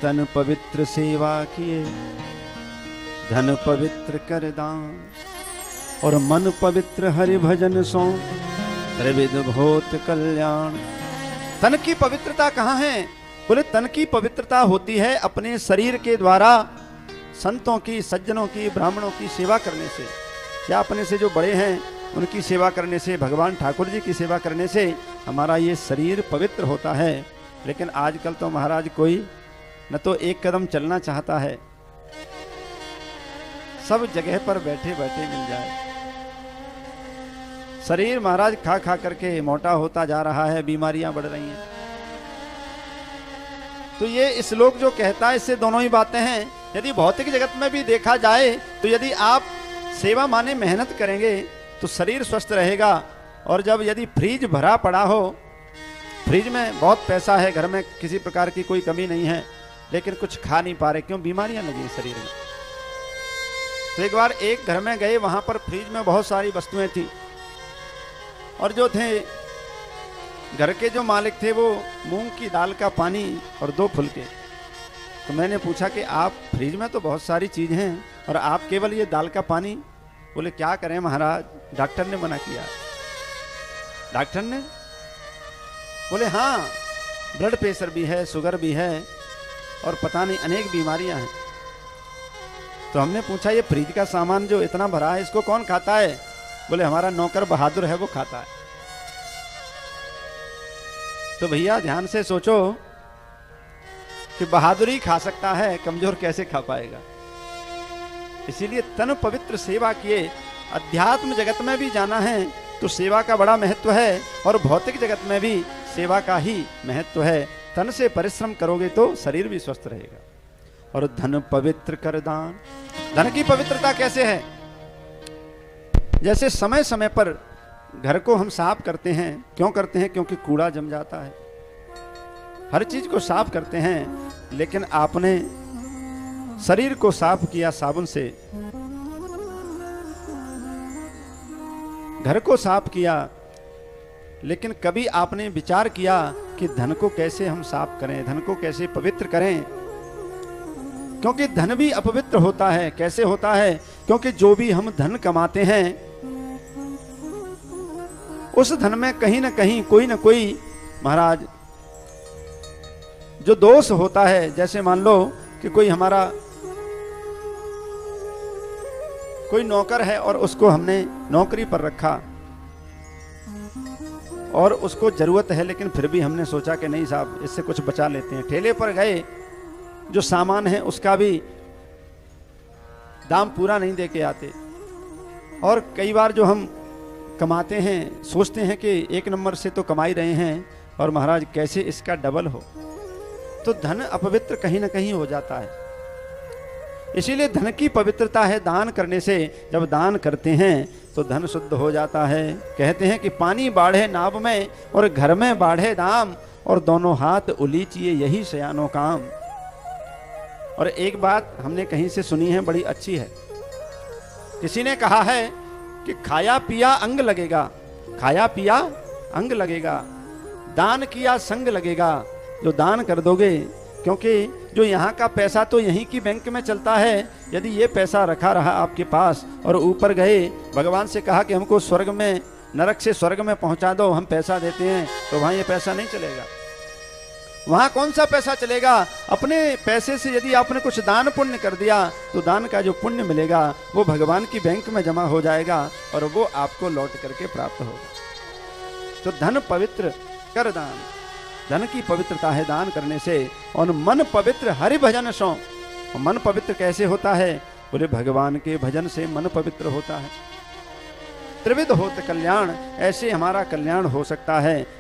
तन पवित्र सेवा किए, धन पवित्र कर दान, और मन पवित्र हरि भजन सो त्रिविध होत कल्याण। तन की पवित्रता कहाँ है? बोले तन की पवित्रता होती है अपने शरीर के द्वारा संतों की, सज्जनों की, ब्राह्मणों की सेवा करने से, या अपने से जो बड़े हैं उनकी सेवा करने से, भगवान ठाकुर जी की सेवा करने से हमारा ये शरीर पवित्र होता है। लेकिन आजकल तो महाराज कोई न तो एक कदम चलना चाहता है, सब जगह पर बैठे बैठे मिल जाए। शरीर महाराज खा खा करके मोटा होता जा रहा है, बीमारियां बढ़ रही हैं। तो ये श्लोक जो कहता है इससे दोनों ही बातें हैं। यदि भौतिक जगत में भी देखा जाए तो यदि आप सेवा माने मेहनत करेंगे तो शरीर स्वस्थ रहेगा। और जब यदि फ्रिज भरा पड़ा हो, फ्रिज में बहुत पैसा है, घर में किसी प्रकार की कोई कमी नहीं है, लेकिन कुछ खा नहीं पा रहे, क्यों? बीमारियां लगी शरीर में। तो एक बार एक घर में गए, वहां पर फ्रिज में बहुत सारी वस्तुएं थी, और जो थे घर के जो मालिक थे वो मूंग की दाल का पानी और 2 फुलके। तो मैंने पूछा कि आप, फ्रिज में तो बहुत सारी चीज हैं और आप केवल ये दाल का पानी? बोले क्या करें महाराज, डॉक्टर ने मना किया। डॉक्टर ने? बोले हाँ, ब्लड प्रेशर भी है, शुगर भी है, और पता नहीं अनेक बीमारियां हैं। तो हमने पूछा ये फ्रिज का सामान जो इतना भरा है इसको कौन खाता है? बोले हमारा नौकर बहादुर है, वो खाता है। तो भैया ध्यान से सोचो कि बहादुरी खा सकता है, कमजोर कैसे खा पाएगा? इसीलिए तन पवित्र सेवा किए। अध्यात्म जगत में भी जाना है तो सेवा का बड़ा महत्व है, और भौतिक जगत में भी सेवा का ही महत्व है। तन से परिश्रम करोगे तो शरीर भी स्वस्थ रहेगा। और धन पवित्र कर दान। धन की पवित्रता कैसे है? जैसे समय समय पर घर को हम साफ करते हैं। क्यों करते हैं? क्योंकि कूड़ा जम जाता है। हर चीज को साफ करते हैं, लेकिन आपने शरीर को साफ किया साबुन से, घर को साफ किया, लेकिन कभी आपने विचार किया कि धन को कैसे हम साफ करें, धन को कैसे पवित्र करें? क्योंकि धन भी अपवित्र होता है। कैसे होता है? क्योंकि जो भी हम धन कमाते हैं उस धन में कहीं ना कहीं कोई ना कोई महाराज जो दोष होता है। जैसे मान लो कि कोई हमारा कोई नौकर है और उसको हमने नौकरी पर रखा, और उसको जरूरत है, लेकिन फिर भी हमने सोचा कि नहीं साहब इससे कुछ बचा लेते हैं। ठेले पर गए, जो सामान है उसका भी दाम पूरा नहीं दे के आते। और कई बार जो हम कमाते हैं सोचते हैं कि 1 नंबर से तो कमा ही रहे हैं, और महाराज कैसे इसका डबल हो। तो धन अपवित्र कहीं ना कहीं हो जाता है। इसीलिए धन की पवित्रता है दान करने से। जब दान करते हैं तो धन शुद्ध हो जाता है। कहते हैं कि पानी बाढ़े नाव में और घर में बाढ़े दाम, और दोनों हाथ उलीचिए यही सयानो काम। और एक बात हमने कहीं से सुनी है, बड़ी अच्छी है। किसी ने कहा है कि खाया पिया अंग लगेगा, खाया पिया अंग लगेगा, दान किया संग लगेगा। जो दान कर दोगे, क्योंकि जो यहाँ का पैसा तो यहीं की बैंक में चलता है। यदि ये पैसा रखा रहा आपके पास और ऊपर गए, भगवान से कहा कि हमको स्वर्ग में, नरक से स्वर्ग में पहुंचा दो, हम पैसा देते हैं, तो वहाँ ये पैसा नहीं चलेगा। वहाँ कौन सा पैसा चलेगा? अपने पैसे से यदि आपने कुछ दान पुण्य कर दिया तो दान का जो पुण्य मिलेगा वो भगवान की बैंक में जमा हो जाएगा, और वो आपको लौट करके प्राप्त होगा। तो धन पवित्र कर दान। धन की पवित्रता है दान करने से। और मन पवित्र हरि भजन सो। मन पवित्र कैसे होता है? बोले भगवान के भजन से मन पवित्र होता है। त्रिविध होत कल्याण, ऐसे हमारा कल्याण हो सकता है।